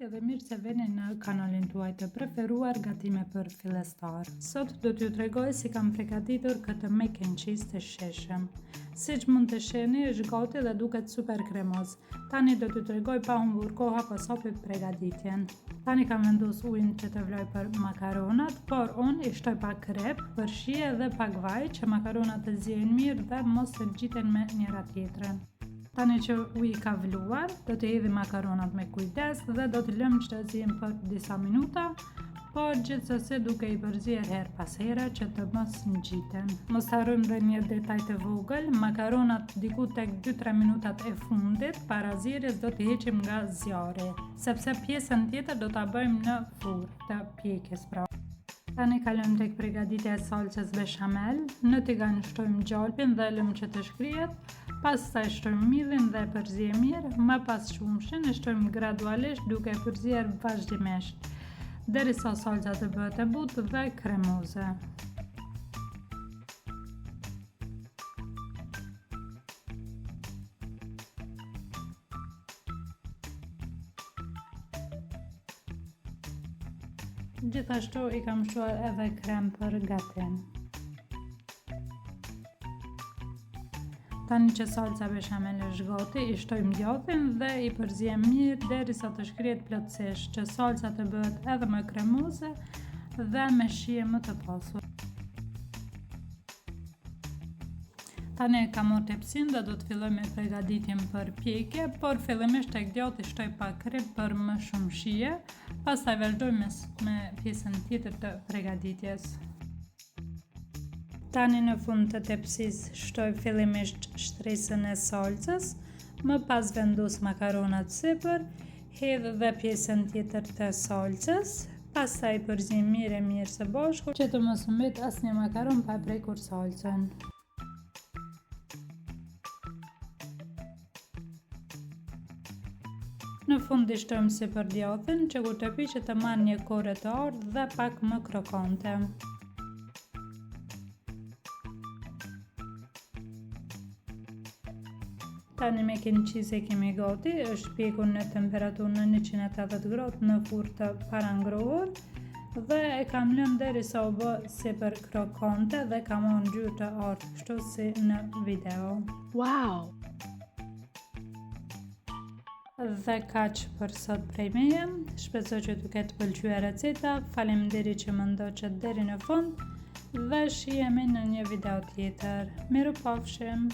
Përshëndetje dhe mirë se vini në kanalin tuaj të preferuar gatime për fillestar. Sot do t'ju tregoj si kam përgatitur këtë mac and cheese të sheshëm. Siç mund të shihni, është gati dhe duket super kremoz. Tani do t'ju tregoj pa humbur koha pas hapit përgatitjen. Tani kam vendosur ujin që të vloj për makaronat, por unë i shtoj pak krep, përshije dhe pak vaj që makaronat të ziejnë mirë dhe mos të gjiten me njëra tjetrën. Tani që uji ka vluar, do të hedhim makaronat me kujdes dhe do të lëmë që të ziejnë për disa minuta, por gjithsesi duke i përzier her pas here që të mos ngjiten. Mos harrojmë dhe një detaj të vogël, makaronat diku tek 2-3 minutat e fundit para zierjes do t'i heqim nga zjarri, sepse pjesën tjetër do ta bëjmë në furrë të pjekjes pra. Tani kalojmë tek përgatitja e salcës bechamel. Në tigan shtojmë gjalpin dhe lëmë që të shkrihet, pastaj shtojmë millin dhe përziejmë mirë, më pas shumshin e shtojmë gradualisht duke përzier vazhdimisht, derisa salca të bëhet e butë dhe kremoze. Gjithashtu i kam shtuar edhe krem për gatim. Tani që salca bechamel është gati, i shtojmë djathtin dhe i përziejmë mirë derisa të shkrihet plotësisht, që salca të bëhet edhe më kremoze dhe me shije më të pasur. Tani e kam marrë tepsin dhe do të filloj me përgatitjen për pjekje, por fillimisht tek djathti shtoj pak krip për më shumë shije, pastaj vazhdoj me pjesën tjetër të përgatitjes. Tani në fund të tepsisë shtoj fillimisht shtresën e salcës, më pas vendos makaronat sipër, hedh dhe pjesën tjetër të salcës, pastaj përziej mirë së bashku që të mos mbet asnjë makaron pa prekur salcën. Në fund i shtojmë sipër djathtin që kur të piqet të marrë një korë të artë dhe pak më krokante. Tani mac and cheese e kemi gati, është pjekur në temperaturë në 180 gradë në furrë të parangrohur dhe e kam lënë derisa u bë sipër krokante dhe ka marrë ngjyrë të artë, kështu si në video. Wow! Dhe kaq për sot prej meje, shpresoj që t'ju ketë pëlqyer receta, faleminderit që më ndoqët deri në fund dhe shihemi në një video tjetër. Mirupafshim!